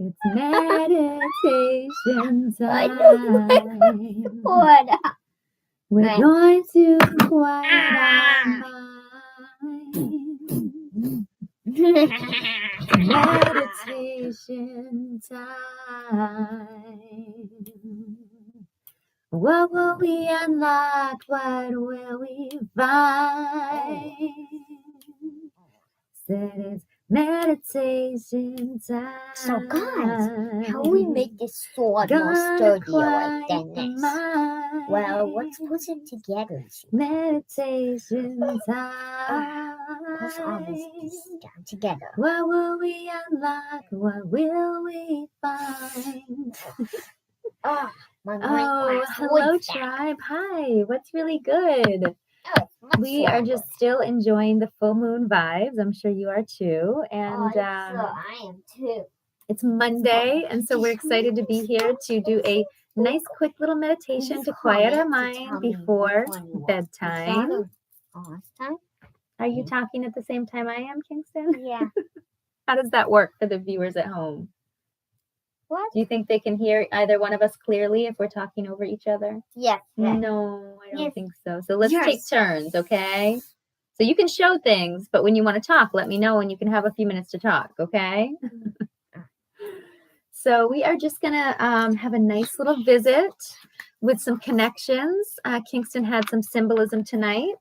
It's meditation time. We're going to quiet our mind. Meditation time. What will we unlock? What will we find? Said it's meditation time. So guys, how we make this sword more sturdier than this? Well, let's put it together. Meditation time. Put all these pieces down together. What will we unlock? What will we find? Hello, tribe. Hi. What's really good? We are just still enjoying the full moon vibes. I'm sure you are too. And I am too. It's Monday, and so we're excited to be here to do a nice, quick little meditation to quiet our mind before bedtime. Are you talking at the same time I am, Kingston? Yeah. How does that work for the viewers at home? What? Do you think they can hear either one of us clearly if we're talking over each other? Yes. No, I don't think so. So let's take turns, okay? So you can show things, but when you want to talk, let me know and you can have a few minutes to talk, okay? So we are just going to have a nice little visit with some connections. Kingston had some symbolism tonight.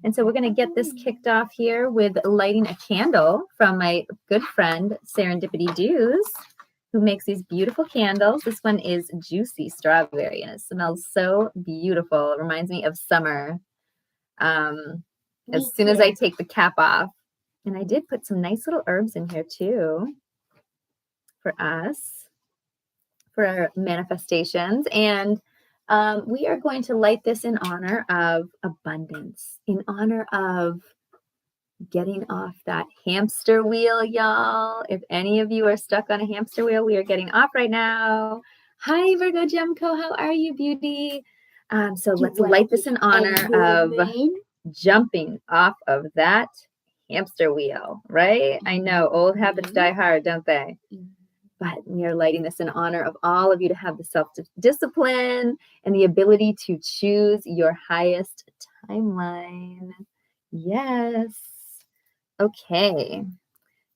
And so we're going to get this kicked off here with lighting a candle from my good friend, Serendipity Dews, who makes these beautiful candles. This one is Juicy Strawberry, and it smells so beautiful. It reminds me of summer as soon as I take the cap off. And I did put some nice little herbs in here too for us, for our manifestations. And we are going to light this in honor of abundance, in honor of getting off that hamster wheel, y'all. If any of you are stuck on a hamster wheel, we are getting off right now. Hi, Virgo Gemco. How are you, beauty? So let's light this in honor of jumping off of that hamster wheel, right? I know old habits die hard, don't they? But we are lighting this in honor of all of you to have the self-discipline and the ability to choose your highest timeline. Yes. Okay.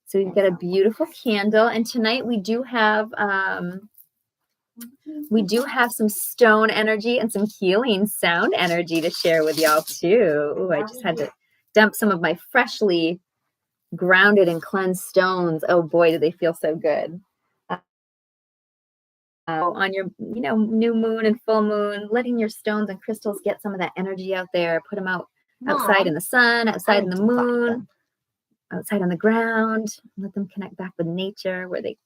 So we've got a beautiful candle, and tonight we do have some stone energy and some healing sound energy to share with y'all too. Ooh, I just had to dump some of my freshly grounded and cleansed stones. Oh boy, do they feel so good. On your, new moon and full moon, letting your stones and crystals get some of that energy out there. Put them outside in the sun, outside in the moon, outside on the ground. Let them connect back with nature, where they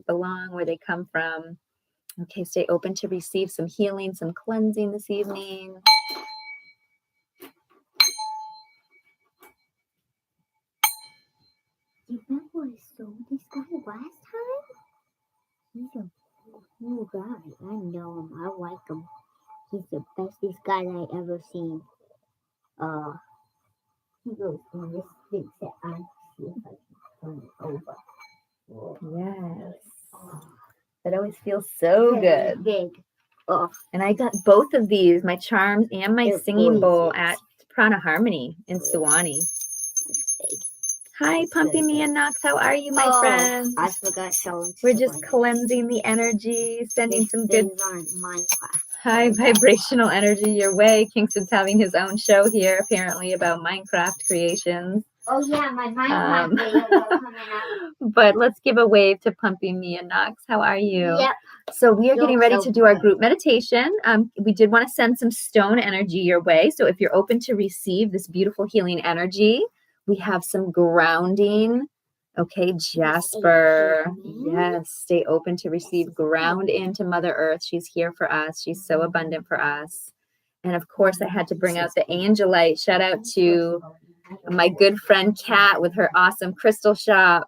belong, where they come from. Okay, stay open to receive some healing, some cleansing this evening. Remember I saw this guy last time? He's a cool guy. I know him. I like him. He's the bestest guy I ever seen. He goes on this big set. I see if I can turn it over. Yes. That always feels so good. Big. And I got both of these, my charms and my singing bowl at Prana Harmony in Suwannee. Hi, Pumpy Mia Knox. How are you, my friend? I forgot showing. We're just cleansing the energy, sending some good Minecraft. high vibrational energy your way. Kingston's having his own show here, apparently, about Minecraft creations. Oh, yeah, my Minecraft video coming out. But let's give a wave to Pumpy Mia Knox. How are you? Yep. So we are getting ready to do our group meditation. We did want to send some stone energy your way. So if you're open to receive this beautiful healing energy, we have some grounding. Okay, Jasper. Yes, stay open to receive. Ground into Mother Earth. She's here for us. She's so abundant for us. And of course, I had to bring out the Angelite. Shout out to my good friend Kat with her awesome crystal shop.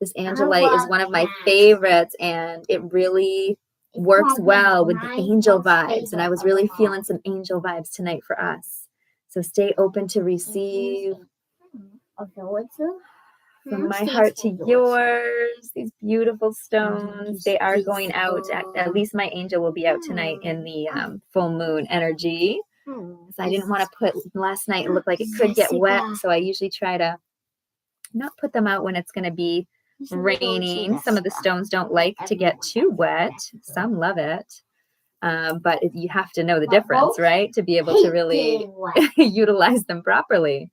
This Angelite is one of my favorites, and it really works well with the angel vibes. And I was really feeling some angel vibes tonight for us. So stay open to receive. From my heart to yours, these beautiful stones, they are going out. At least my angel will be out tonight in the full moon energy. Because I didn't want to put, last night it looked like it could get wet. So I usually try to not put them out when it's going to be raining. Some of the stones don't like to get too wet. Some love it. But you have to know the difference, right? To be able to really utilize them properly.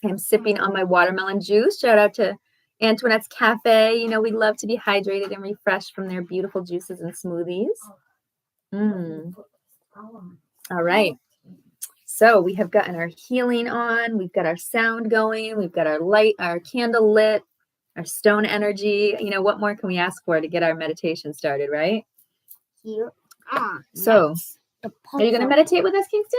I'm sipping on my watermelon juice. Shout out to Antoinette's Cafe. You know, we love to be hydrated and refreshed from their beautiful juices and smoothies. All right. So we have gotten our healing on. We've got our sound going. We've got our light, our candle lit, our stone energy. You know, what more can we ask for to get our meditation started, right? So, are you going to meditate with us, Kingston?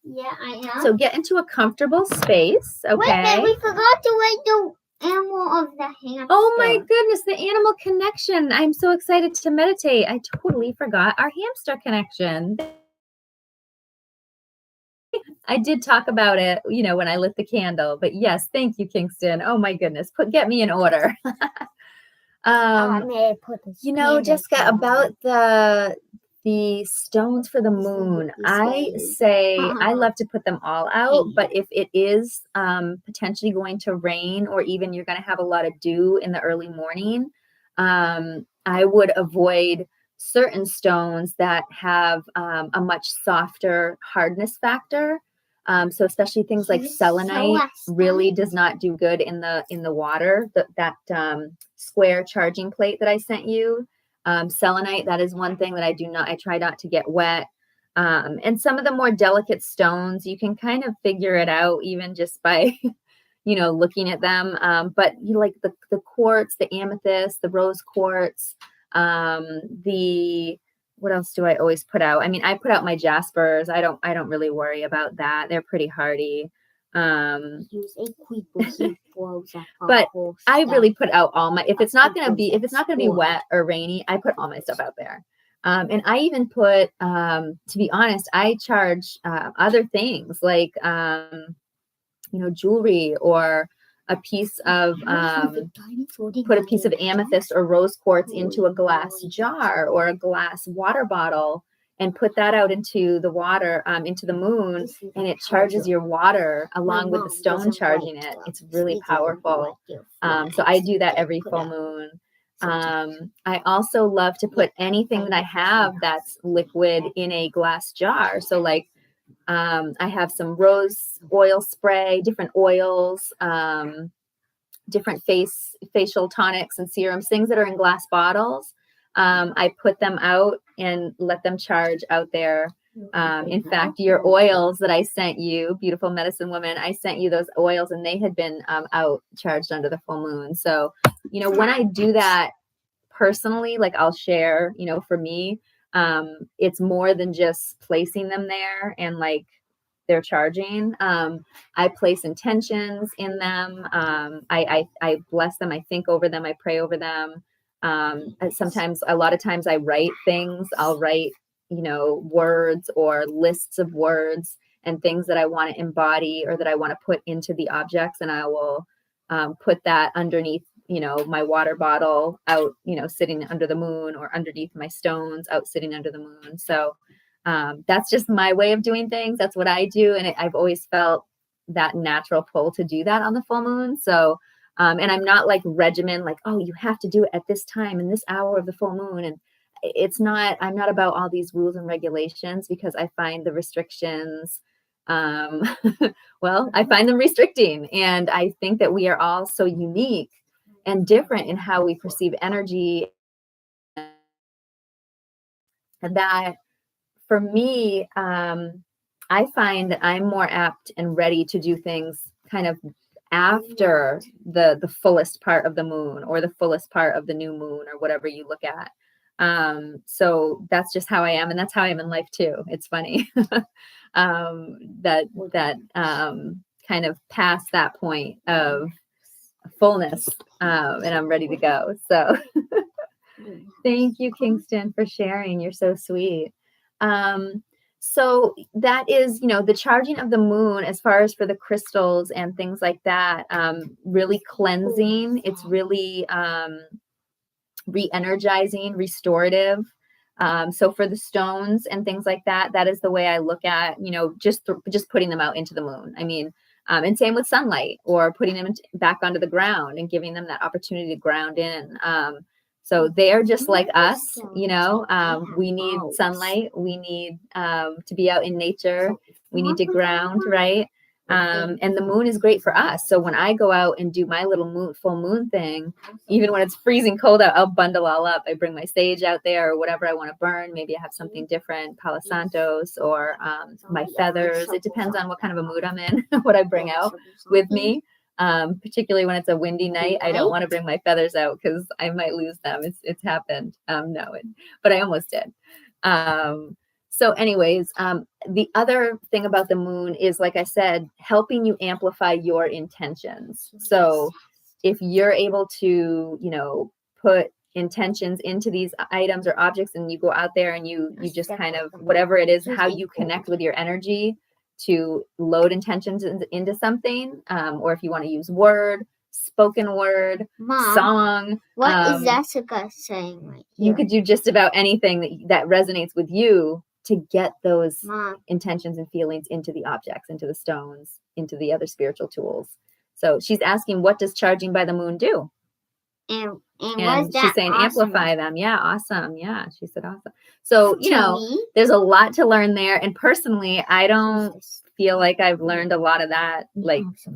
Yeah, I am. So get into a comfortable space, okay? Wait a minute, we forgot to write the animal of the hamster. Oh my goodness, the animal connection. I'm so excited to meditate. I totally forgot our hamster connection. I did talk about it, you know, when I lit the candle, but yes, thank you, Kingston. Oh my goodness, get me in order. You know, Jessica, about the stones for the moon, I say I love to put them all out, but if it is potentially going to rain or even you're going to have a lot of dew in the early morning, I would avoid certain stones that have a much softer hardness factor. So especially things like selenite really does not do good in the water. That square charging plate that I sent you. Selenite, that is one thing that I try not to get wet. And some of the more delicate stones, you can kind of figure it out even just by, you know, looking at them. But you like the quartz, the amethyst, the rose quartz, what else do I always put out? I mean, I put out my jaspers. I don't really worry about that. They're pretty hardy. But I really put out all my, if it's not going to be wet or rainy, I put all my stuff out there. And I even put, to be honest, I charge other things like, you know, jewelry or a piece of, put a piece of amethyst or rose quartz into a glass jar or a glass water bottle and put that out into the water, into the moon, and it charges your water along with the stone charging it. It's really powerful. So I do that every full moon. I also love to put anything that I have that's liquid in a glass jar. So like, I have some rose oil spray, different oils, different facial tonics and serums, things that are in glass bottles. I put them out and let them charge out there. In fact, your oils that I sent you, beautiful medicine woman, I sent you those oils and they had been out charged under the full moon. So, you know, when I do that personally, like I'll share, you know, for me, it's more than just placing them there and like they're charging. I place intentions in them. I bless them. I think over them. I pray over them. Sometimes, a lot of times I write things. I'll write, you know, words or lists of words and things that I want to embody or that I want to put into the objects. And I will put that underneath, you know, my water bottle out, you know, sitting under the moon, or underneath my stones out sitting under the moon. So that's just my way of doing things. That's what I do. And I've always felt that natural pull to do that on the full moon. So, and I'm not like regimen, like, oh, you have to do it at this time and this hour of the full moon. And I'm not about all these rules and regulations, because I find the restrictions, well, I find them restricting. And I think that we are all so unique and different in how we perceive energy. And that for me, I find that I'm more apt and ready to do things kind of after the fullest part of the moon or the fullest part of the new moon or whatever you look at. So that's just how I am. And that's how I am in life too. It's funny that kind of past that point of fullness, and I'm ready to go. So thank you, Kingston, for sharing. You're so sweet. So that is, the charging of the moon as far as for the crystals and things like that, really cleansing. It's really re-energizing, restorative. So for the stones and things like that, that is the way I look at, just putting them out into the moon. I mean, and same with sunlight or putting them back onto the ground and giving them that opportunity to ground in. So they are just like us, we need sunlight. We need to be out in nature. We need to ground, right? And the moon is great for us. So when I go out and do my little full moon thing, even when it's freezing cold out, I'll bundle all up. I bring my sage out there or whatever I want to burn. Maybe I have something different, Palo Santos or my feathers. It depends on what kind of a mood I'm in, what I bring out with me. Particularly when it's a windy night, I don't want to bring my feathers out because I might lose them. It's happened. But I almost did. So anyways, the other thing about the moon is, like I said, helping you amplify your intentions. So if you're able to, put intentions into these items or objects and you go out there and you just kind of, whatever it is, how you connect with your energy to load intentions into something, or if you want to use spoken word, Mom, song. What is Jessica saying right here? You could do just about anything that resonates with you to get those intentions and feelings into the objects, into the stones, into the other spiritual tools. So she's asking, what does charging by the moon do? And she's saying awesome. Amplify them. Yeah, awesome. Yeah, she said awesome. So, there's a lot to learn there. And personally, I don't feel like I've learned a lot of that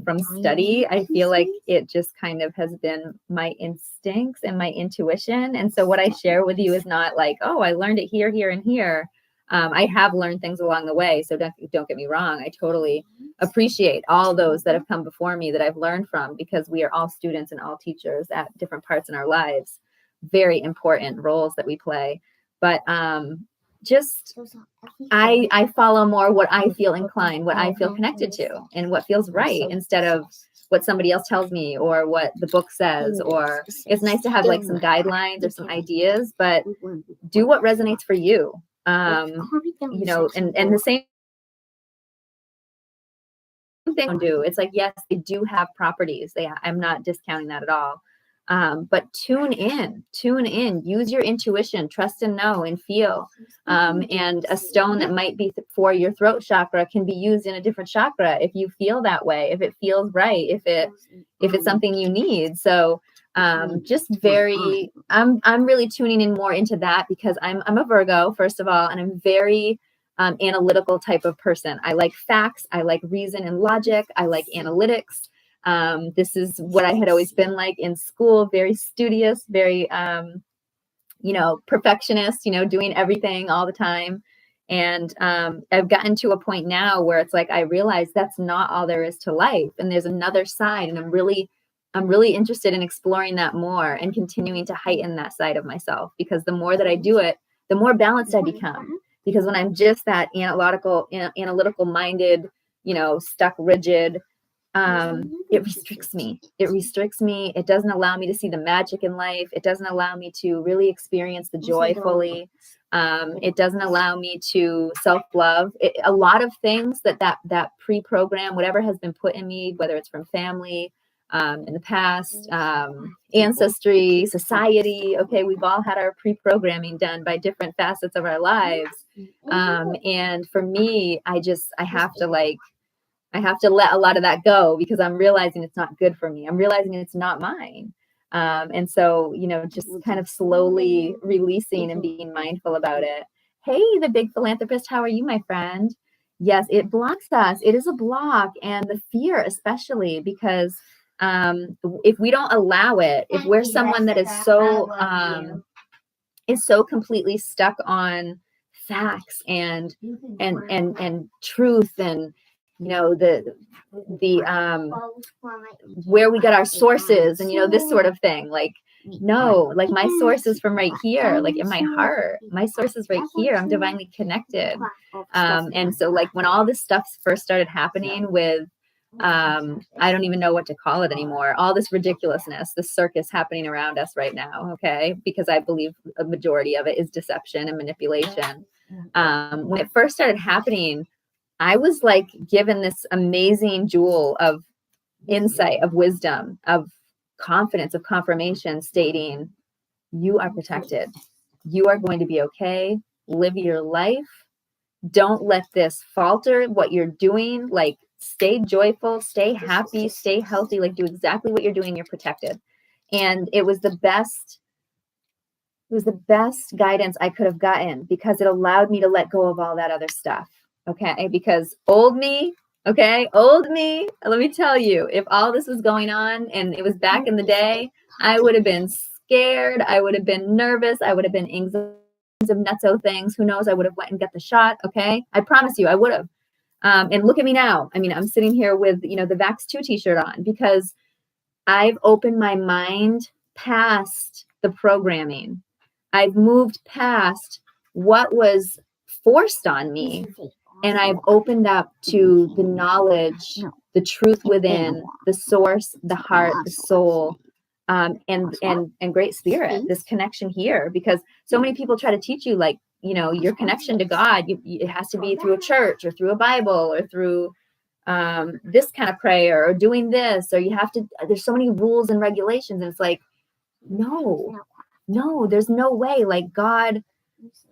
from study. I feel like it just kind of has been my instincts and my intuition. And so what I share with you is not like, oh, I learned it here, here, and here. I have learned things along the way. So don't get me wrong. I totally appreciate all those that have come before me that I've learned from, because we are all students and all teachers at different parts in our lives. Very important roles that we play. But I follow more what I feel inclined, what I feel connected to, and what feels right, instead of what somebody else tells me or what the book says. Or it's nice to have like some guidelines or some ideas, but do what resonates for you. And the same thing do. It's like, yes, they do have properties. I'm not discounting that at all. But tune in, use your intuition, trust and know and feel. And a stone that might be for your throat chakra can be used in a different chakra if you feel that way, if it feels right, if it's something you need. So just I'm really tuning in more into that, because I'm a Virgo, first of all, and I'm very analytical type of person. I like facts, I like reason and logic, I like analytics. This is what I had always been like in school, very studious, very perfectionist, doing everything all the time. And I've gotten to a point now where it's like I realize that's not all there is to life, and there's another side, and I'm really interested in exploring that more and continuing to heighten that side of myself, because the more that I do it, the more balanced I become. Because when I'm just that analytical minded, stuck rigid, it restricts me. It doesn't allow me to see the magic in life. It doesn't allow me to really experience the joy fully. It doesn't allow me to self-love. A lot of things that pre-program, whatever has been put in me, whether it's from family, in the past, ancestry, society. Okay, we've all had our pre-programming done by different facets of our lives. And for me, I have to let a lot of that go, because I'm realizing it's not good for me. I'm realizing it's not mine. And so, just kind of slowly releasing and being mindful about it. Hey, the big philanthropist, how are you, my friend? Yes, it blocks us. It is a block, and the fear especially, because if we don't allow it, if we're someone that is so completely stuck on facts and truth, and the where we get our sources, and this sort of thing, like, no, like my source is from right here, like in my heart. My source is right here. I'm divinely connected. And so, like, when all this stuff first started happening with I don't even know what to call it anymore, all this ridiculousness, this circus happening around us right now, okay, because I believe a majority of it is deception and manipulation. When it first started happening, I was like given this amazing jewel of insight, of wisdom, of confidence, of confirmation, stating, you are protected. You are going to be okay. Live your life. Don't let this falter what you're doing. Like, stay joyful, stay happy, stay healthy, like do exactly what you're doing. You're protected. And it was the best guidance I could have gotten, because it allowed me to let go of all that other stuff. Okay. Because old me, let me tell you, if all this was going on and it was back in the day, I would have been scared. I would have been nervous. I would have been anxious of nutso things. Who knows? I would have went and got the shot. Okay. I promise you, I would have. And look at me now. I mean, I'm sitting here with, the Vax 2 t-shirt on, because I've opened my mind past the programming. I've moved past what was forced on me, and I've opened up to the knowledge, the truth within, the source, the heart, the soul, and great spirit, this connection here. Because so many people try to teach you, like, your connection to God, it has to be through a church or through a Bible or through this kind of prayer or doing this, or you have to, there's so many rules and regulations, and it's like, no, there's no way. Like, God,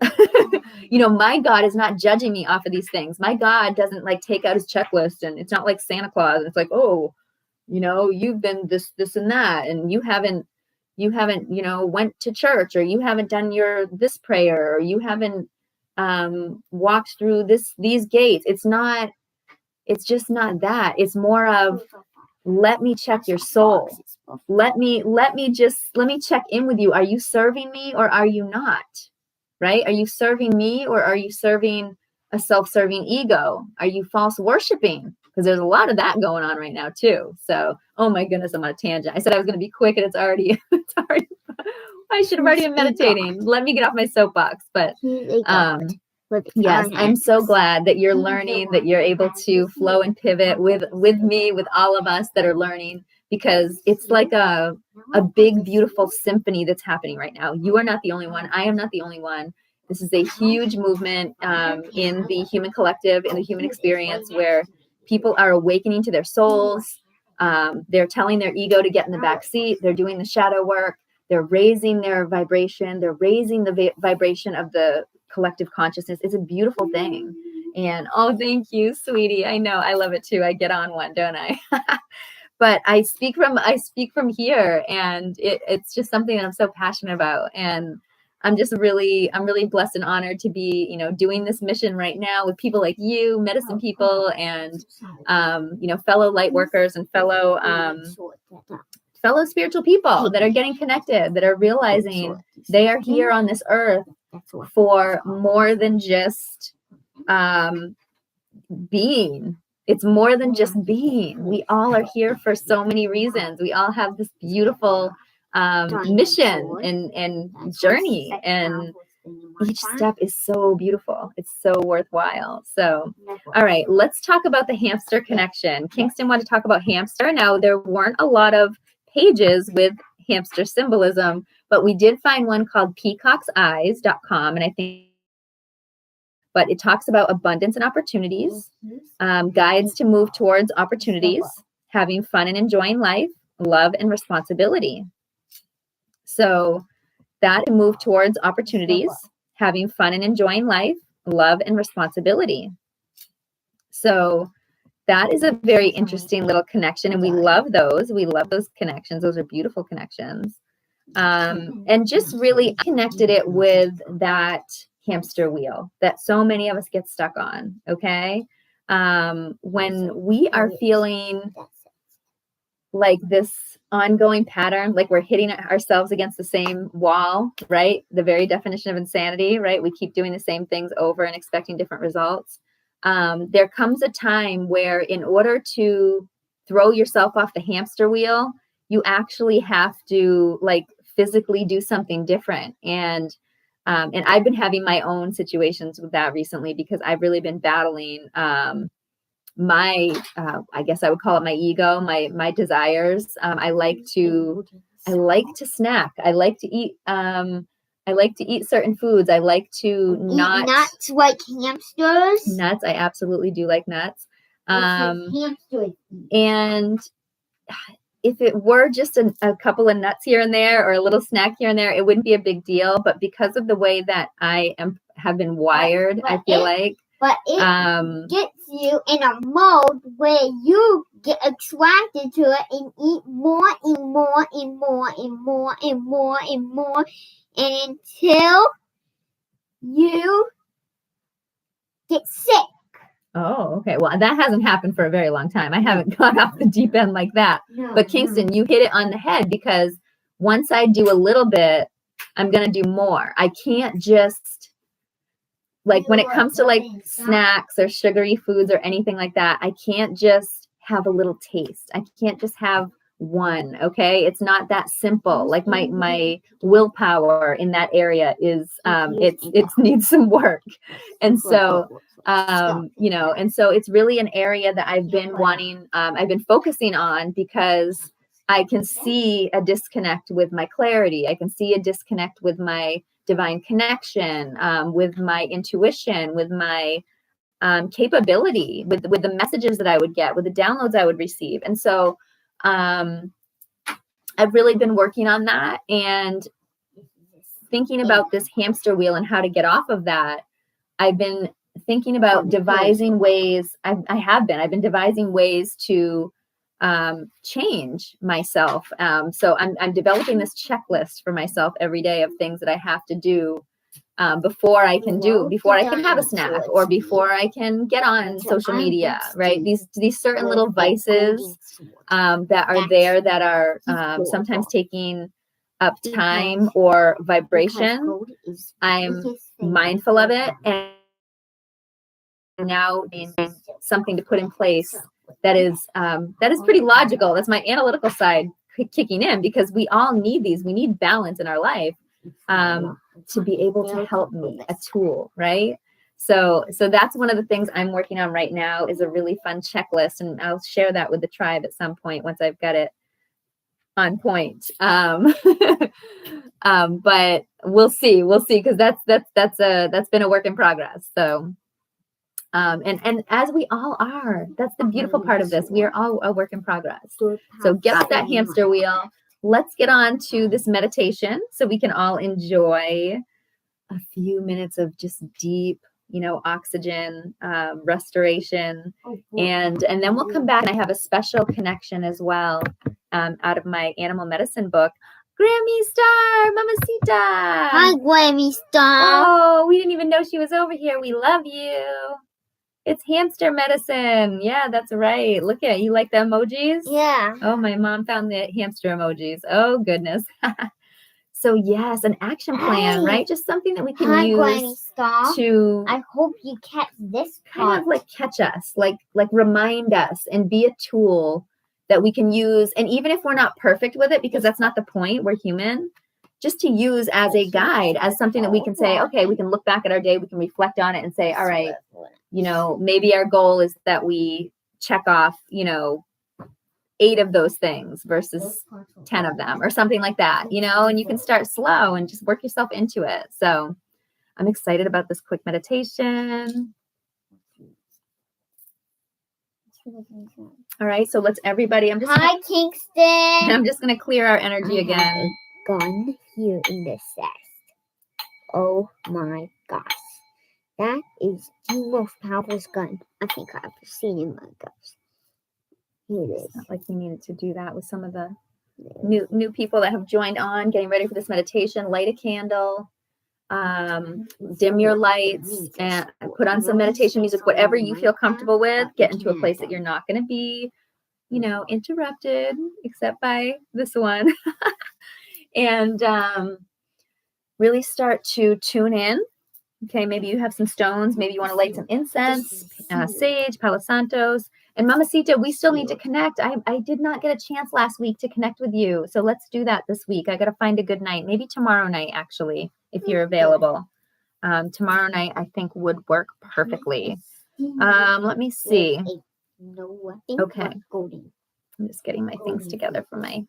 my God is not judging me off of these things. My God doesn't like take out his checklist, and it's not like Santa Claus. It's like, oh, you've been this and that, and you haven't went to church, or you haven't done this prayer, or you haven't walked through these gates. It's just not that. It's more of, let me check your soul. Let me check in with you. Are you serving me or are you not? Right? Are you serving me or are you serving a self-serving ego? Are you false worshiping? Because there's a lot of that going on right now too. So, oh my goodness, I'm on a tangent. I said I was going to be quick, and it's already I should have already been meditating. Let me get off my soapbox. But yes, I'm so glad that you're learning, that you're able to flow and pivot with me, with all of us that are learning, because it's like a big, beautiful symphony that's happening right now. You are not the only one. I am not the only one. This is a huge movement in the human collective, in the human experience, where people are awakening to their souls. They're telling their ego to get in the back seat. They're doing the shadow work. They're raising their vibration. They're raising the vibration of the collective consciousness. It's a beautiful thing. And oh, thank you, sweetie. I know, I love it too. I get on one, don't I? But I speak from here, and it's just something that I'm so passionate about. And I'm really blessed and honored to be, doing this mission right now with people like you, medicine people, and fellow light workers and fellow spiritual people that are getting connected, that are realizing they are here on this earth for more than just being. It's more than just being. We all are here for so many reasons. We all have this beautiful mission and journey, and each step is so beautiful. It's so worthwhile. So, all right, let's talk about the hamster connection. Kingston wanted to talk about hamster. Now, there weren't a lot of pages with hamster symbolism, but we did find one called peacockseyes.com, and I think, but it talks about abundance and opportunities, guides to move towards opportunities, having fun and enjoying life, love and responsibility. So that move towards opportunities, having fun and enjoying life, love and responsibility. So that is a very interesting little connection, and we love those. We love those connections. Those are beautiful connections. And just really connected it with that hamster wheel that so many of us get stuck on. Okay. When we are feeling like this ongoing pattern, like we're hitting ourselves against the same wall, right? The very definition of insanity, right? We keep doing the same things over and expecting different results. There comes a time where, in order to throw yourself off the hamster wheel, you actually have to like physically do something different. And I've been having my own situations with that recently, because I've really been battling my I guess I would call it my ego, my desires. I like to snack. I like to eat I like to eat certain foods. I like to Eat nuts like hamsters. Nuts. I absolutely do like nuts. Hamsters. And if it were just a couple of nuts here and there or a little snack here and there, it wouldn't be a big deal. But because of the way that I have been wired, I feel like. But it gets you in a mode where you get attracted to it and eat more and more and more and more and more and more, and until you get sick. Oh, okay. Well, that hasn't happened for a very long time. I haven't gone off the deep end like that. No, but Kingston, you hit it on the head, because once I do a little bit, I'm going to do more. I can't just, like, when it comes to like snacks or sugary foods or anything like that, I can't just have a little taste. I can't just have one. Okay. It's not that simple. Like my willpower in that area is, it needs some work. And so, and so it's really an area that I've been I've been focusing on, because I can see a disconnect with my clarity. I can see a disconnect with my divine connection, with my intuition, with my capability, with the messages that I would get, with the downloads I would receive. And so I've really been working on that and thinking about this hamster wheel and how to get off of that. I've been thinking about devising ways. I've been devising ways to change myself. So I'm developing this checklist for myself every day of things that I have to do before I can have a snack, or before I can get on social media, right? These certain little vices that are there that are sometimes taking up time or vibration. I'm mindful of it, and now something to put in place that is pretty logical. That's my analytical side kicking in, because we all need these. We need balance in our life to be able to help me, a tool, right? So that's one of the things I'm working on right now, is a really fun checklist, and I'll share that with the tribe at some point once I've got it on point. But we'll see, because that's been a work in progress. So and as we all are, that's the beautiful part of this. We are all a work in progress. So get off that hamster wheel. Let's get on to this meditation so we can all enjoy a few minutes of just deep, oxygen, restoration. And then we'll come back, and I have a special connection as well out of my animal medicine book. Grammy Star, Mamacita. Hi, Grammy Star. Oh, we didn't even know she was over here. We love you. It's hamster medicine. Yeah, that's right. Look at you. Like the emojis? Yeah. Oh, my mom found the hamster emojis. Oh, goodness. So, yes, an action plan, right? Just something that we can use to... I hope you catch this part. Kind of like catch us, like remind us, and be a tool that we can use. And even if we're not perfect with it, because that's not the point, we're human, just to use as a guide, as something that we can say, okay, we can look back at our day, we can reflect on it and say, all right, maybe our goal is that we check off, 8 of those things versus 10 of them, or something like that, and you can start slow and just work yourself into it. So I'm excited about this quick meditation. All right, so let's everybody. Hi, Kingston. I'm just going to clear our energy again. Gun here in the chest. Oh my gosh. That is the most powerful gun I think I've ever seen in my life. Here it is. It's not like we needed to do that with some of the new people that have joined on, getting ready for this meditation. Light a candle, dim your lights, and put on some meditation music, whatever you feel comfortable with. Get into a place that you're not going to be, interrupted, except by this one. And really start to tune in. Okay, maybe you have some stones. Maybe you want to light some incense, sage, Palo Santos. And Mamacita, we still need to connect. I did not get a chance last week to connect with you. So let's do that this week. I got to find a good night. Maybe tomorrow night, actually, if you're available. Tomorrow night, I think, would work perfectly. Let me see. Okay. I'm just getting my things together for my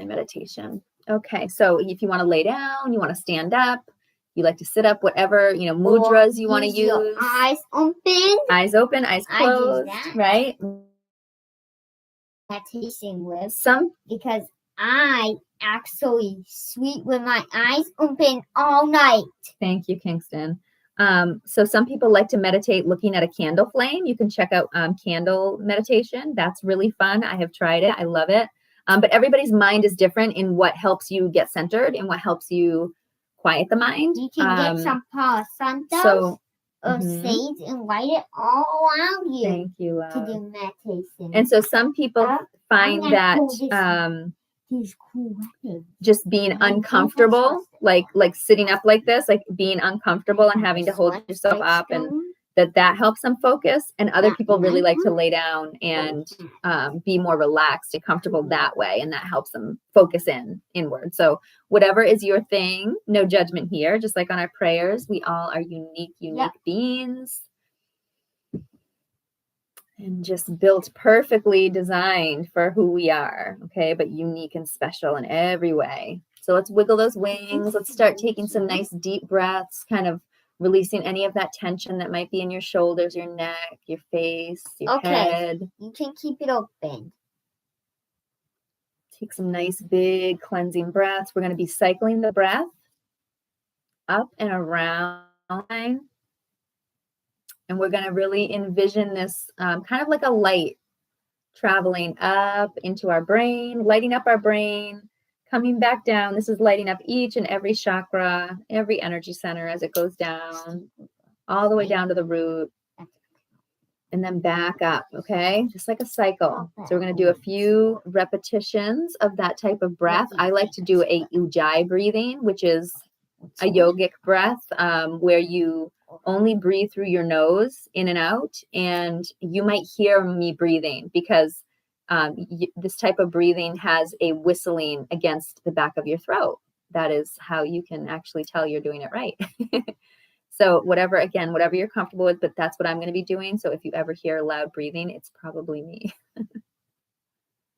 meditation. Okay, so if you want to lay down, you want to stand up, you like to sit up, whatever, mudras you want to use. Your eyes open. Eyes open, eyes closed, right? Meditation with because I actually sleep with my eyes open all night. Thank you, Kingston. So some people like to meditate looking at a candle flame. You can check out candle meditation. That's really fun. I have tried it. I love it. But everybody's mind is different in what helps you get centered and what helps you quiet the mind. You can get some Palo Santos or sage and light it all around you. Thank you, love. To do meditation. And so some people find that these cool weapons. Just being uncomfortable, like sitting up like this, like being uncomfortable and having to hold yourself up, and that helps them focus. And other people really like to lay down and be more relaxed and comfortable that way, and that helps them focus inward. So whatever is your thing, no judgment here. Just like on our prayers, we all are unique beings. And just built perfectly designed for who we are, okay? But unique and special in every way. So let's wiggle those wings. Let's start taking some nice deep breaths, kind of releasing any of that tension that might be in your shoulders, your neck, your face, your head. You can keep it open. Take some nice big cleansing breaths. We're going to be cycling the breath up and around. And we're going to really envision this kind of like a light traveling up into our brain, lighting up our brain, coming back down. This is lighting up each and every chakra, every energy center as it goes down, all the way down to the root, and then back up, okay? Just like a cycle. So we're going to do a few repetitions of that type of breath. I like to do a ujjayi breathing, which is a yogic breath where you only breathe through your nose in and out, and you might hear me breathing because this type of breathing has a whistling against the back of your throat. That is how you can actually tell you're doing it right. So whatever you're comfortable with, but that's what I'm going to be doing. So if you ever hear loud breathing, it's probably me.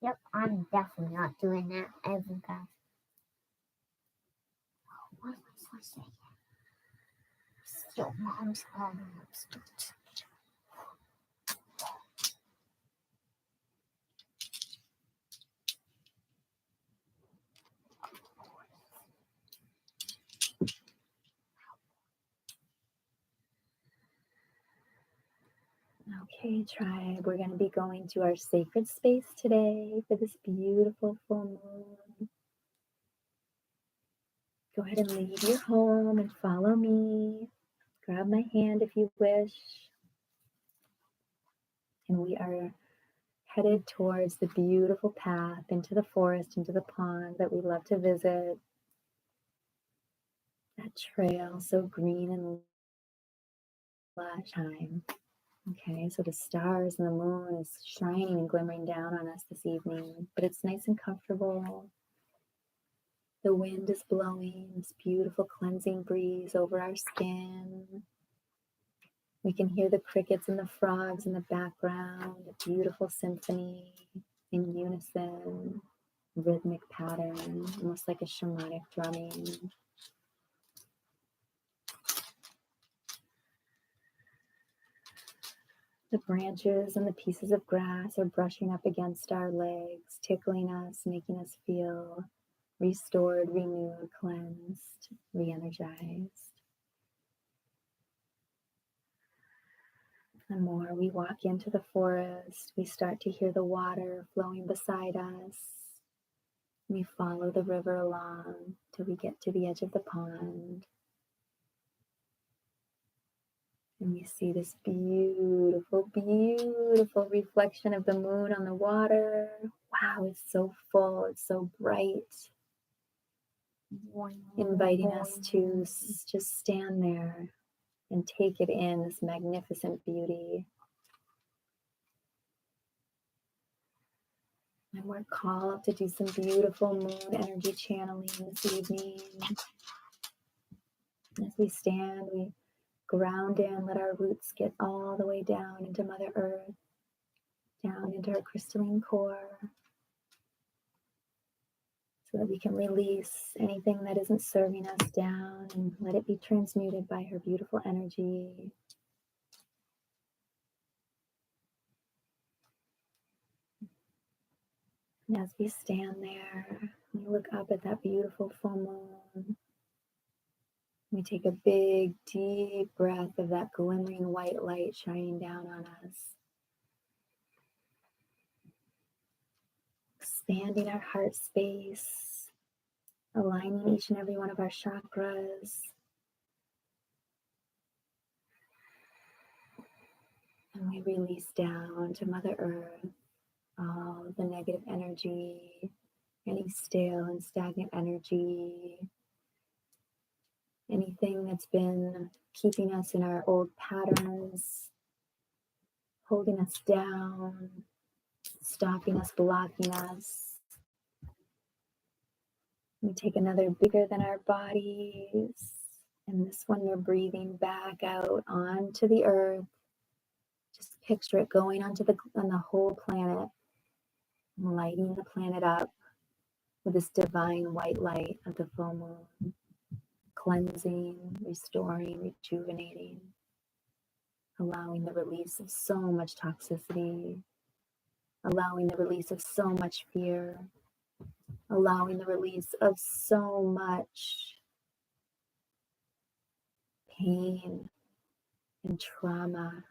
Yep, I'm definitely not doing that ever, guys. What am I supposed to say? Your mom's on Okay, tribe, we're going to be going to our sacred space today for this beautiful full moon. Go ahead and leave your home and follow me. Grab my hand if you wish. And we are headed towards the beautiful path into the forest, into the pond that we love to visit. That trail so green and lush time. Okay, so the stars and the moon is shining and glimmering down on us this evening, but it's nice and comfortable. The wind is blowing this beautiful cleansing breeze over our skin. We can hear the crickets and the frogs in the background, a beautiful symphony in unison, rhythmic pattern, almost like a shamanic drumming. The branches and the pieces of grass are brushing up against our legs, tickling us, making us feel restored, renewed, cleansed, re-energized. The more we walk into the forest, we start to hear the water flowing beside us. We follow the river along till we get to the edge of the pond. And we see this beautiful, beautiful reflection of the moon on the water. Wow, it's so full, it's so bright. Inviting us to just stand there and take it in, this magnificent beauty. And we're called to do some beautiful moon energy channeling this evening. As we stand, we ground in, let our roots get all the way down into Mother Earth, down into her crystalline core. so that we can release anything that isn't serving us down and let it be transmuted by her beautiful energy. And as we stand there, we look up at that beautiful full moon. We take a big, deep breath of that glimmering white light shining down on us, expanding our heart space, aligning each and every one of our chakras. And we release down to Mother Earth all of the negative energy, any stale and stagnant energy, anything that's been keeping us in our old patterns, holding us down, stopping us, blocking us. We take another bigger than our bodies, and this one we're breathing back out onto the earth. Just picture it going on the whole planet, lighting the planet up with this divine white light of the full moon, cleansing, restoring, rejuvenating, allowing the release of so much toxicity, allowing the release of so much fear, allowing the release of so much pain and trauma.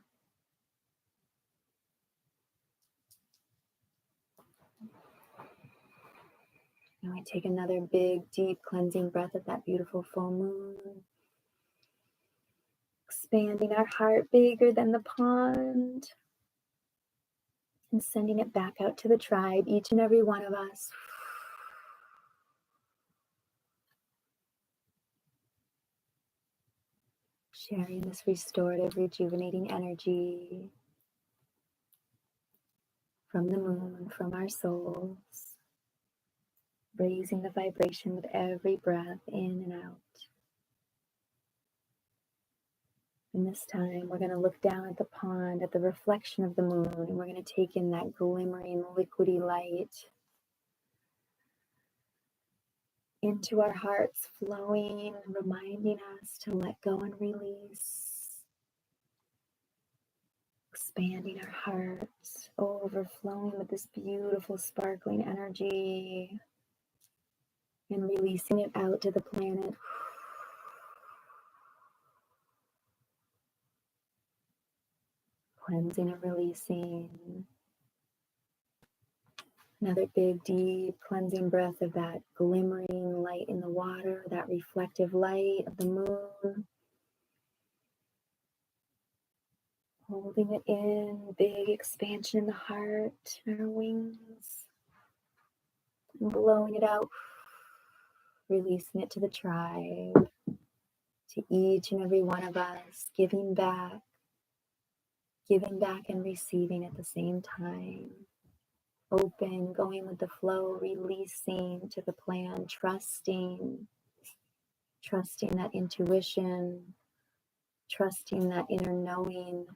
And we take another big, deep cleansing breath of that beautiful full moon, expanding our heart bigger than the pond and sending it back out to the tribe, each and every one of us. Sharing this restorative, rejuvenating energy from the moon, from our souls, raising the vibration with every breath in and out. And this time we're going to look down at the pond, at the reflection of the moon, and we're going to take in that glimmering, liquidy light into our hearts, flowing, reminding us to let go and release, expanding our hearts, overflowing with this beautiful, sparkling energy, and releasing it out to the planet. Cleansing and releasing. Another big, deep cleansing breath of that glimmering light in the water, that reflective light of the moon. Holding it in, big expansion in the heart, our wings. And blowing it out, releasing it to the tribe, to each and every one of us, giving back and receiving at the same time. Open, going with the flow, releasing to the plan, trusting that intuition, trusting that inner knowing,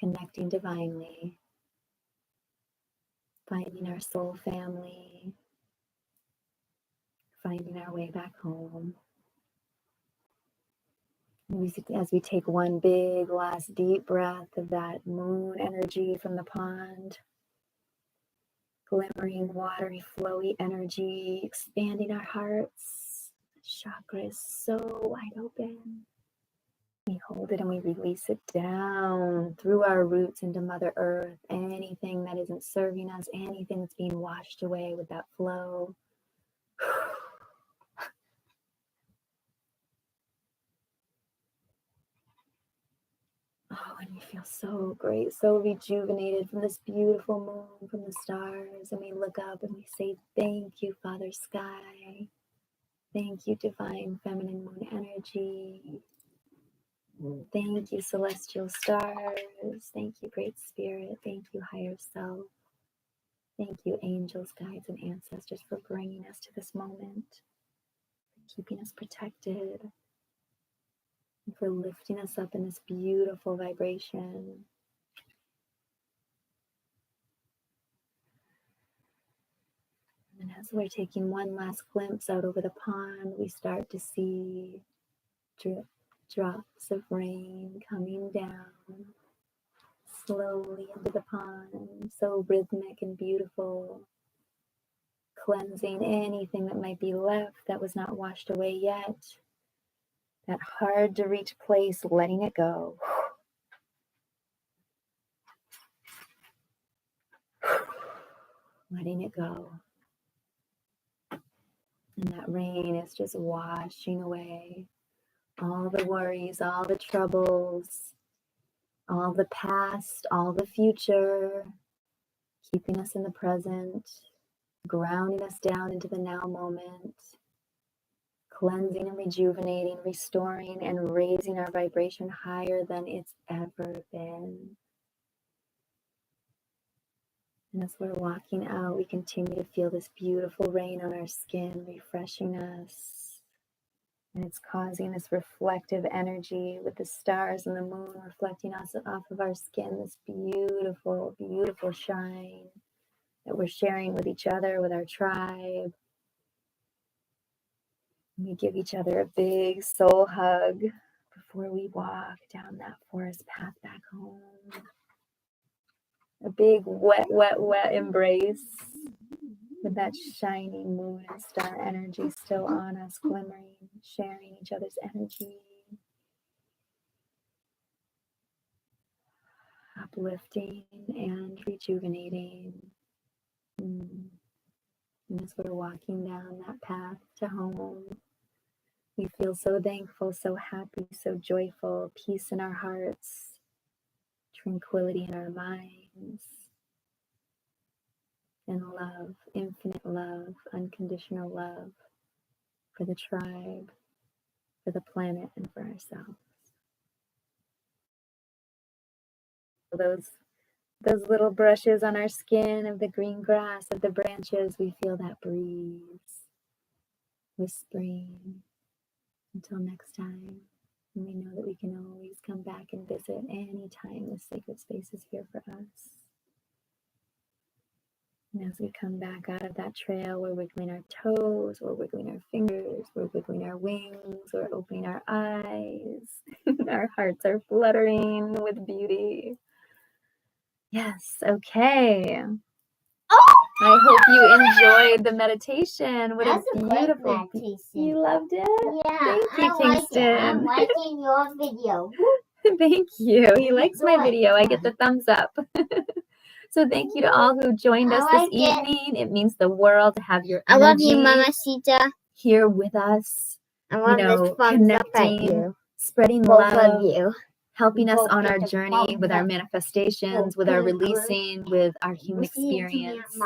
connecting divinely, finding our soul family, finding our way back home. As we take one big last deep breath of that moon energy from the pond, glimmering, watery, flowy energy, expanding our hearts. Chakra is so wide open. We hold it and we release it down through our roots into Mother Earth. Anything that isn't serving us, anything that's being washed away with that flow. Oh, and we feel so great, so rejuvenated from this beautiful moon, from the stars. And we look up and we say, thank you, Father Sky. Thank you, divine feminine moon energy. Thank you, celestial stars. Thank you, great spirit. Thank you, higher self. Thank you, angels, guides, and ancestors, for bringing us to this moment, for keeping us protected, and for lifting us up in this beautiful vibration. And then as we're taking one last glimpse out over the pond, we start to see drops of rain coming down slowly into the pond, so rhythmic and beautiful, cleansing anything that might be left that was not washed away yet. That hard to reach place, letting it go. Letting it go. And that rain is just washing away all the worries, all the troubles, all the past, all the future, keeping us in the present, grounding us down into the now moment, cleansing and rejuvenating, restoring and raising our vibration higher than it's ever been. And as we're walking out, we continue to feel this beautiful rain on our skin, refreshing us. And it's causing this reflective energy with the stars and the moon reflecting us off of our skin, this beautiful, beautiful shine that we're sharing with each other, with our tribe. We give each other a big soul hug before we walk down that forest path back home. A big wet, wet, wet embrace with that shining moon and star energy still on us, glimmering, sharing each other's energy, uplifting and rejuvenating. And as we're walking down that path to home, we feel so thankful, so happy, so joyful, peace in our hearts, tranquility in our minds, and love, infinite love, unconditional love for the tribe, for the planet, and for ourselves. Those little brushes on our skin of the green grass, of the branches, we feel that breeze whispering. Until next time, and we know that we can always come back and visit anytime this sacred space is here for us. And as we come back out of that trail, we're wiggling our toes, we're wiggling our fingers, we're wiggling our wings, we're opening our eyes. Our hearts are fluttering with beauty. Yes, okay. Oh! I hope you enjoyed the meditation. What That's a a beautiful great meditation. You loved it? Yeah, Thank you, I like it. Kingston. I'm liking your video. Thank you. He likes my video. I get the thumbs up. So thank you to all who joined us this evening. It means the world to have your energy. I love you, Mamacita. Here with us. I love this thumbs up at you. Spreading Both love. of you. Helping us on our journey with our manifestations, with our releasing, with our human experience.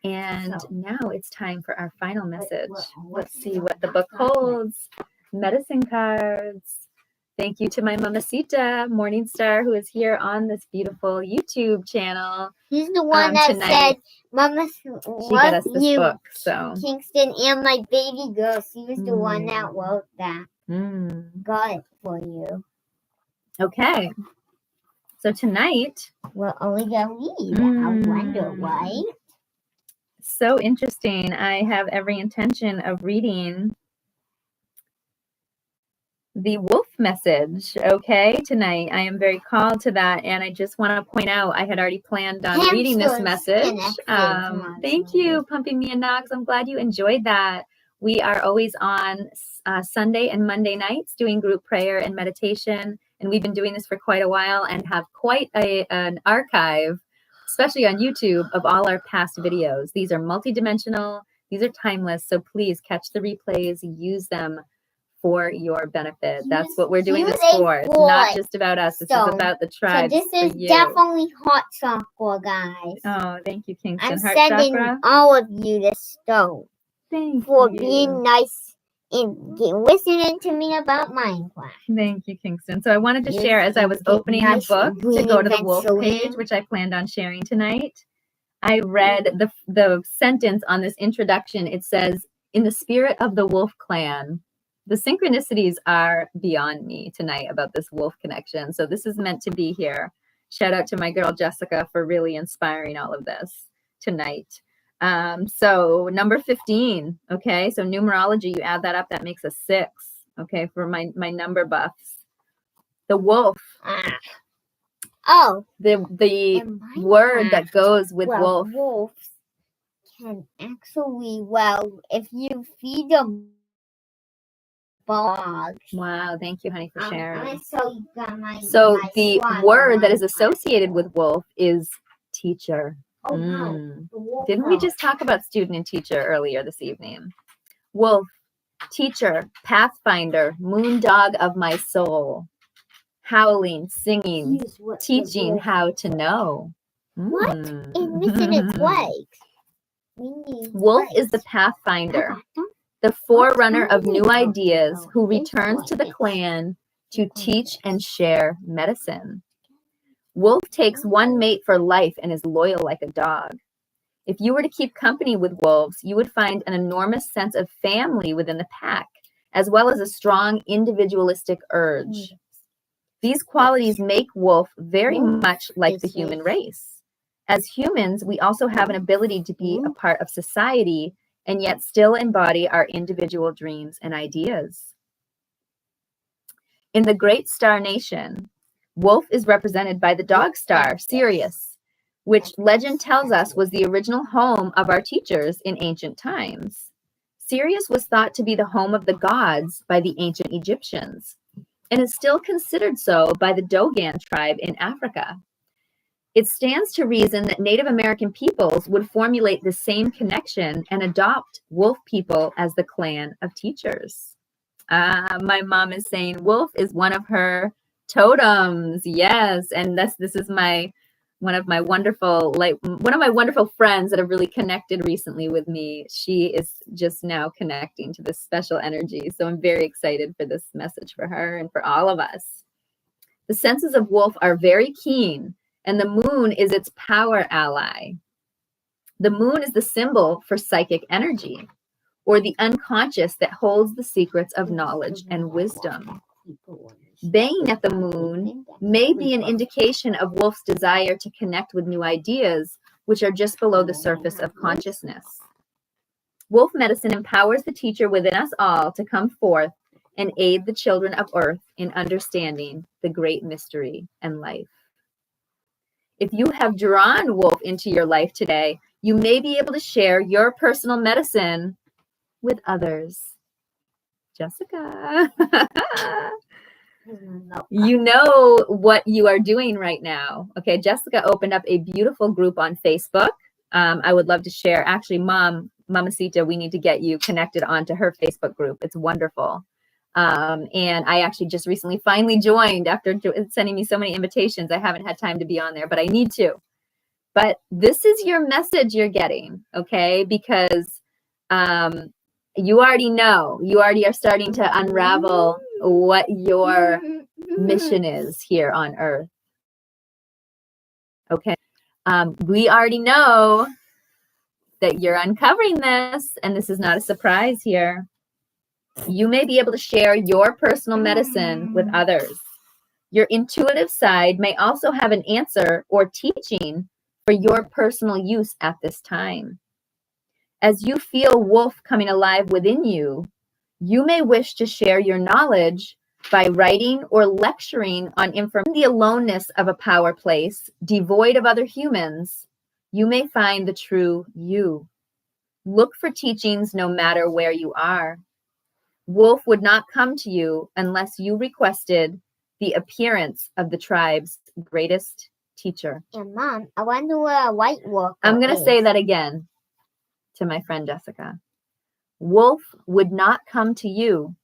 And now it's time for our final message. Let's see what the book holds. Medicine cards. Thank you to my Mamacita, Morningstar, who is here on this beautiful YouTube channel. He's the one that tonight. said, Mama, She got us this book, so. Kingston and my baby girl. She was the one that wrote that. Got it for you. Okay. So tonight. We're only going to read. I wonder why. So interesting. I have every intention of reading the wolf message, okay, tonight. I am very called to that, and I just want to point out I had already planned on reading this message. Thank you, Pumping Me and Knox. I'm glad you enjoyed that. We are always on Sunday and Monday nights doing group prayer and meditation, and we've been doing this for quite a while and have quite an archive, especially on YouTube, of all our past videos. These are multidimensional, these are timeless, so please catch the replays, use them for your benefit. That's what we're doing this for. It's not just about us. This is about the tribe. So this is definitely heart chakra, guys. Oh, thank you, Kingston. I'm heart sending chakra. all of you this stone. Thank for you. being nice and listening to me about Minecraft. Thank you, Kingston. So I wanted to share as I was opening the book to go to the wolf page, which I planned on sharing tonight. I read the sentence on this introduction. It says, "In the spirit of the wolf clan." The synchronicities are beyond me tonight about this wolf connection. So this is meant to be here. Shout out to my girl Jessica for really inspiring all of this tonight. So number 15. Okay, so numerology, you add that up, that makes a 6. Okay, for my number buffs. The wolf. Oh. The word that goes with wolf. Wolves can actually, if you feed them bugs. Wow, thank you, honey, for sharing. So the word that is associated with wolf is teacher. Oh, no. Didn't we just talk about student and teacher earlier this evening? Wolf, teacher, pathfinder, moon dog of my soul, howling, singing, teaching how to know. What? It missing its legs. Wolf is the pathfinder, the forerunner of new ideas who returns to the clan to teach and share medicine. Wolf takes one mate for life and is loyal like a dog. If you were to keep company with wolves, you would find an enormous sense of family within the pack, as well as a strong individualistic urge. These qualities make wolf very much like the human race. As humans, we also have an ability to be a part of society and yet still embody our individual dreams and ideas. In the great star nation, wolf is represented by the dog star, Sirius, which legend tells us was the original home of our teachers in ancient times. Sirius was thought to be the home of the gods by the ancient Egyptians, and is still considered so by the Dogon tribe in Africa. It stands to reason that Native American peoples would formulate the same connection and adopt wolf people as the clan of teachers. My mom is saying wolf is one of her totems. Yes, and this is one of my wonderful friends that have really connected recently with me. She is just now connecting to this special energy. So I'm very excited for this message for her and for all of us. The senses of wolf are very keen, and the moon is its power ally. The moon is the symbol for psychic energy, or the unconscious that holds the secrets of knowledge and wisdom. Baying at the moon may be an indication of wolf's desire to connect with new ideas, which are just below the surface of consciousness. Wolf medicine empowers the teacher within us all to come forth and aid the children of Earth in understanding the great mystery and life. If you have drawn wolf into your life today, you may be able to share your personal medicine with others. Jessica. You know what you are doing right now. Okay, Jessica opened up a beautiful group on Facebook. I would love to share. Actually, Mamacita, we need to get you connected onto her Facebook group. It's wonderful. And I actually just recently finally joined after sending me so many invitations. I haven't had time to be on there, but I need to. But this is your message you're getting, okay? Because you already know, you already are starting to unravel what your mission is here on Earth. Okay. We already know that you're uncovering this, and this is not a surprise here. You may be able to share your personal medicine with others. Your intuitive side may also have an answer or teaching for your personal use at this time. As you feel wolf coming alive within you, you may wish to share your knowledge by writing or lecturing on information. In the aloneness of a power place, devoid of other humans, you may find the true you. Look for teachings no matter where you are. Wolf would not come to you unless you requested the appearance of the tribe's greatest teacher. And Mom, I wonder where a white wolf is. I'm going to say that again to my friend Jessica. Wolf would not come to you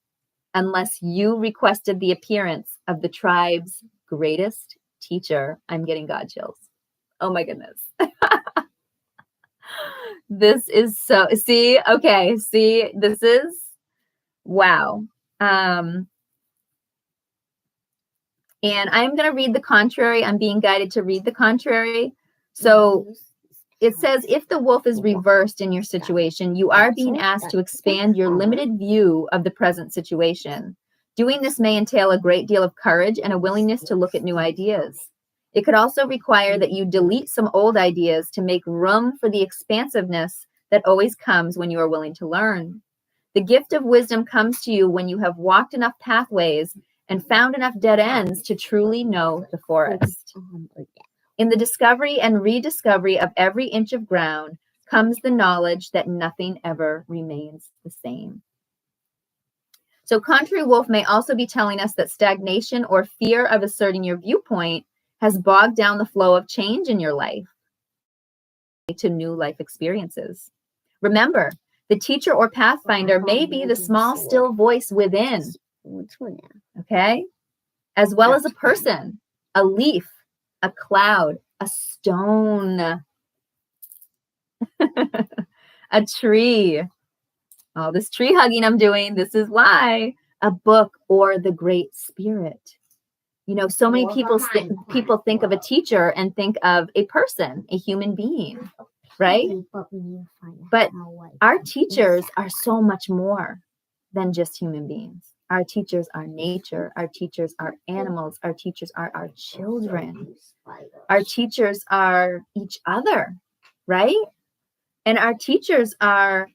unless you requested the appearance of the tribe's greatest teacher. I'm getting God chills. Oh my goodness. This is so, this is, wow. And I'm going to read the contrary. I'm being guided to read the contrary. So it says, if the wolf is reversed in your situation, you are being asked to expand your limited view of the present situation. Doing this may entail a great deal of courage and a willingness to look at new ideas. It could also require that you delete some old ideas to make room for the expansiveness that always comes when you are willing to learn. The gift of wisdom comes to you when you have walked enough pathways and found enough dead ends to truly know the forest. In the discovery and rediscovery of every inch of ground comes the knowledge that nothing ever remains the same. So Contrary Wolf may also be telling us that stagnation or fear of asserting your viewpoint has bogged down the flow of change in your life to new life experiences. Remember, the teacher or pathfinder may be the small, still voice within, okay? As well as a person, a leaf, a cloud, a stone, a tree. All this tree hugging I'm doing, this is why. A book or the Great Spirit. You know, so many people think of a teacher and think of a person, a human being, right? But our teachers are so much more than just human beings. Our teachers are nature. Our teachers are animals. Our teachers are our children. Our teachers are each other, right? And our teachers are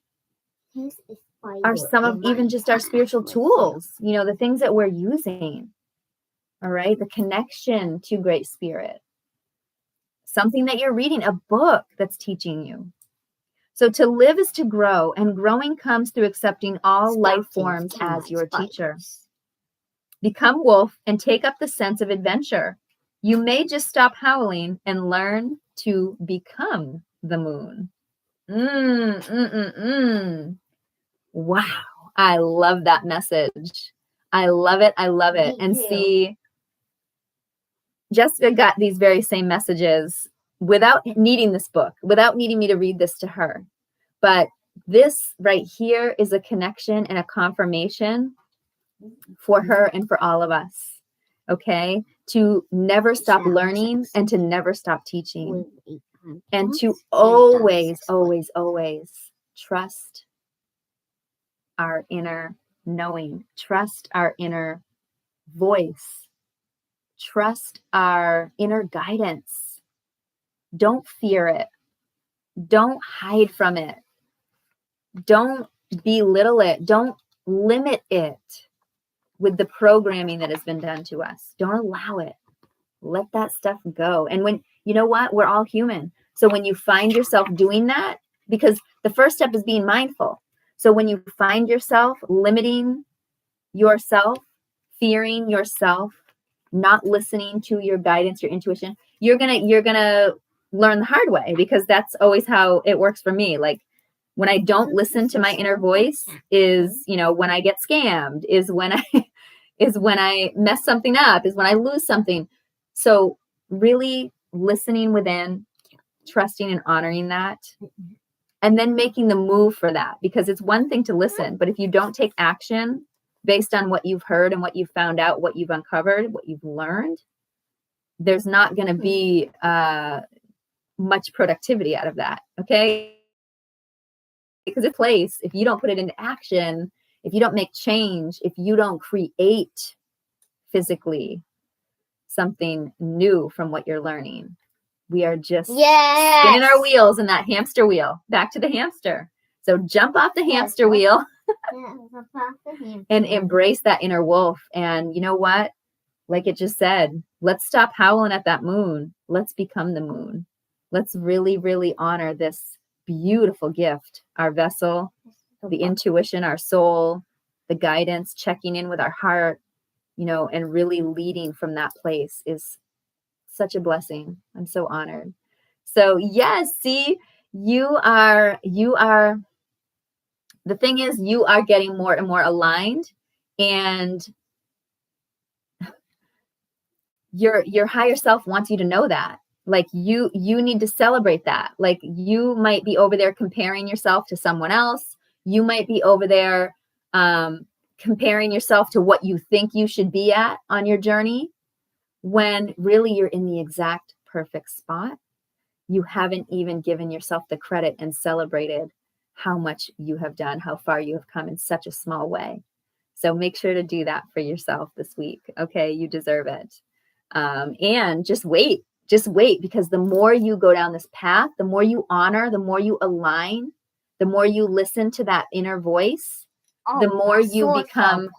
some of even just our spiritual tools, you know, the things that we're using. All right, the connection to Great Spirit, something that you're reading, a book that's teaching you. So to live is to grow, and growing comes through accepting all life forms as your teacher. Become wolf and take up the sense of adventure. You may just stop howling and learn to become the moon. Wow, I love that message. I love it. I love it. And see, Jessica got these very same messages without needing this book, without needing me to read this to her. But this right here is a connection and a confirmation for her and for all of us, okay? To never stop learning and to never stop teaching. And to always, always, always trust our inner knowing, trust our inner voice. Trust our inner guidance. Don't fear it. Don't hide from it. Don't belittle it. Don't limit it with the programming that has been done to us. Don't allow it. Let that stuff go. And when, you know what? We're all human. So when you find yourself doing that, because the first step is being mindful. So when you find yourself limiting yourself, fearing yourself, not listening to your guidance, your intuition, you're gonna learn the hard way, because that's always how it works for me. Like when I don't listen to my inner voice is, you know, when I get scammed, is when I mess something up, is when I lose something. So really listening within, trusting and honoring that, and then making the move for that, because it's one thing to listen, but if you don't take action based on what you've heard and what you've found out, what you've uncovered, what you've learned, there's not going to be much productivity out of that, okay? Because it's place, if you don't put it into action, if you don't make change, if you don't create physically something new from what you're learning, we are just spinning our wheels in that hamster wheel, back to the hamster. So jump off the hamster wheel. And embrace that inner wolf. And you know what? Like it just said, let's stop howling at that moon. Let's become the moon. Let's really, really honor this beautiful gift, our vessel, the intuition, our soul, the guidance, checking in with our heart, you know, and really leading from that place is such a blessing. I'm so honored. So yes, see, you are the thing is, you are getting more and more aligned, and your higher self wants you to know that. Like you need to celebrate that. Like you might be over there comparing yourself to someone else. You might be over there comparing yourself to what you think you should be at on your journey, when really you're in the exact perfect spot. You haven't even given yourself the credit and celebrated how much you have done, how far you have come in such a small way. So make sure to do that for yourself this week. Okay, you deserve it. And just wait. just wait, because the more you go down this path, the more you honor, the more you align, the more you listen to that inner voice, the more you become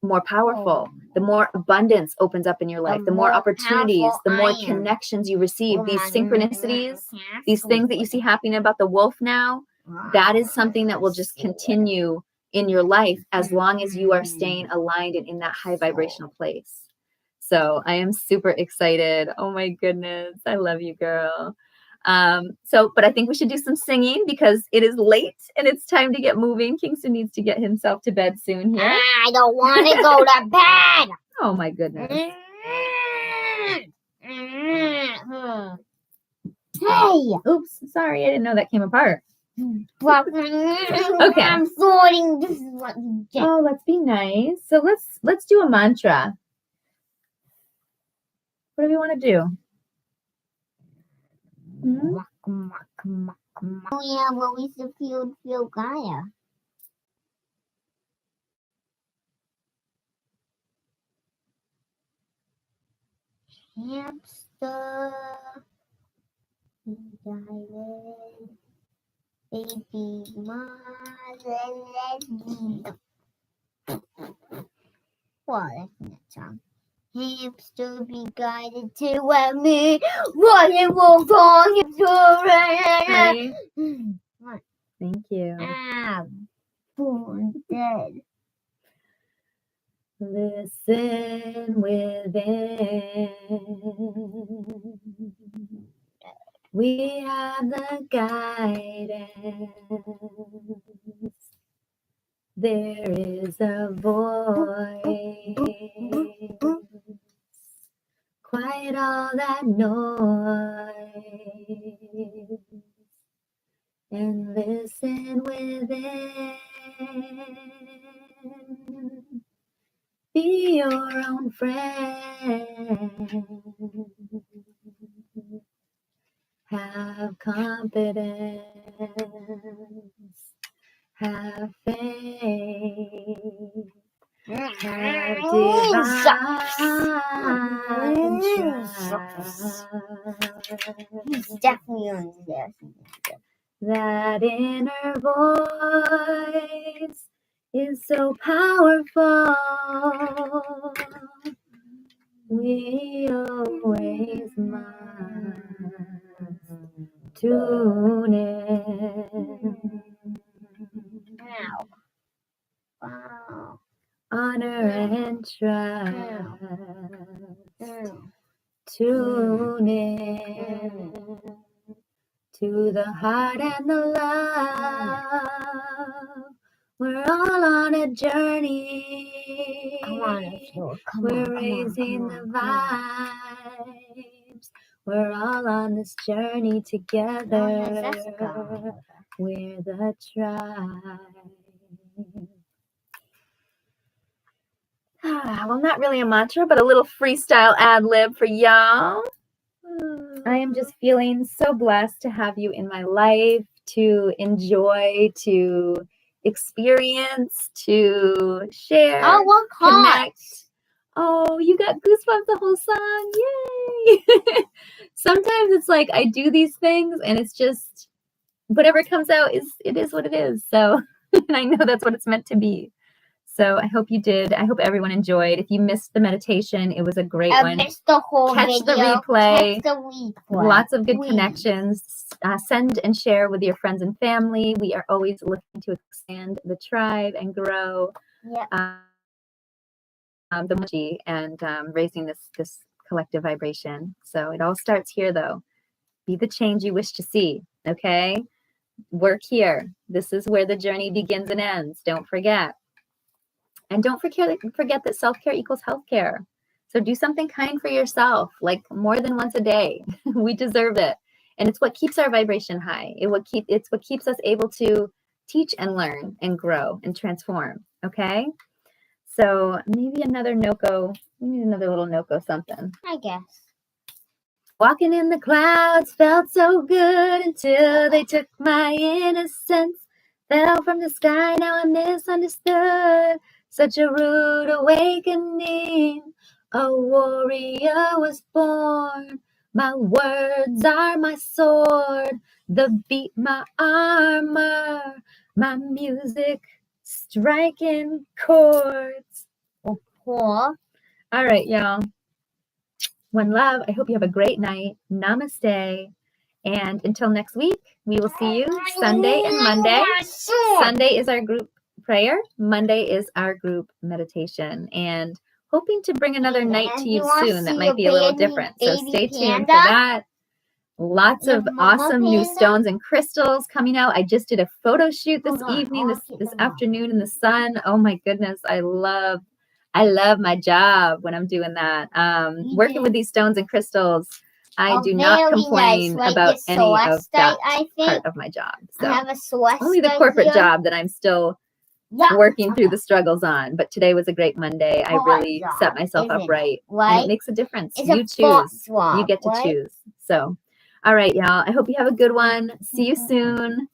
more powerful, the more abundance opens up in your life, the more opportunities, the more connections you receive, these synchronicities, these things that you see happening about the wolf now, that is something that will just continue in your life as long as you are staying aligned and in that high vibrational place. So I am super excited. Oh my goodness. I love you, girl. But I think we should do some singing because it is late and it's time to get moving. Kingston needs to get himself to bed soon here. I don't want to go to bed. Oh my goodness. Hey. Oops. Sorry. I didn't know that came apart. Okay. I'm sorting. This is what you get. Oh, let's be nice. So let's do a mantra. What do we want to do? Oh yeah, well we should feel Gaia. Hamster, baby mother, well, that's not song. Hamster be guided to where me, what it will go into Right. Thank you. Born dead. Listen within. We have the guidance. There is a voice. Quiet all that noise and listen within. Be your own friend. Have confidence. Have faith. Have divine trust. He's definitely on there. That inner voice is so powerful. We always must tune in. Wow. Honor and trust. Tune in to the heart and the love. We're all on a journey. We're raising the vibes. We're all on this journey together. We're the tribe. Well, not really a mantra, but a little freestyle ad lib for y'all. I am just feeling so blessed to have you in my life, to enjoy, to experience, to share, what connect. Oh, you got goosebumps the whole song. Yay! Sometimes it's like I do these things and it's just whatever comes out it is what it is. So, and I know that's what it's meant to be. So I hope you did. I hope everyone enjoyed. If you missed the meditation, it was a great one. Missed the whole Catch video. the replay. Catch the replay. Lots of good connections. Send and share with your friends and family. We are always looking to expand the tribe and grow the energy and raising this collective vibration. So it all starts here, though. Be the change you wish to see. Okay, work here. This is where the journey begins and ends. Don't forget. And don't forget that self-care equals healthcare. So do something kind for yourself, like more than once a day. We deserve it. And it's what keeps our vibration high. It's what keeps us able to teach and learn and grow and transform. Okay? So maybe another Noko, we need another little Noko something. I guess. Walking in the clouds felt so good until they took my innocence. Fell from the sky, now I'm misunderstood. Such a rude awakening. A warrior was born. My words are my sword, the beat my armor, my music striking chords. Oh, All right, y'all. One love. I hope you have a great night. Namaste. And until next week, we will see you Sunday and Monday. Sunday is our group prayer. Monday is our group meditation. And hoping to bring another night to you soon that might be a little different. So stay tuned for that. Lots of awesome new stones and crystals coming out. I just did a photo shoot this evening, this afternoon in the sun. Oh my goodness, I love my job when I'm doing that. Working with these stones and crystals, I do not complain about any of that part of my job. So I have a only the corporate job that I'm still working through the struggles on. But today was a great Monday. I really set myself up right. And it makes a difference. You choose. You get to choose. So, all right, y'all. I hope you have a good one. See you soon.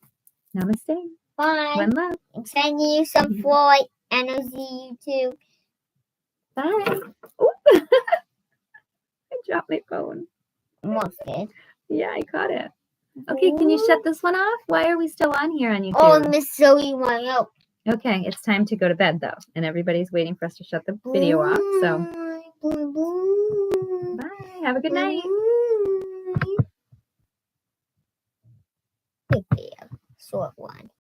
Namaste. Bye. One love. I'm sending you some Floyd, and I'll see you too. Bye. I dropped my phone. Almost did. Yeah, I caught it. Okay, can you shut this one off? Why are we still on here on YouTube? Oh, Miss Zoe went out. Okay, it's time to go to bed though, and everybody's waiting for us to shut the video off. So, bye. Have a good night. Big video, short one.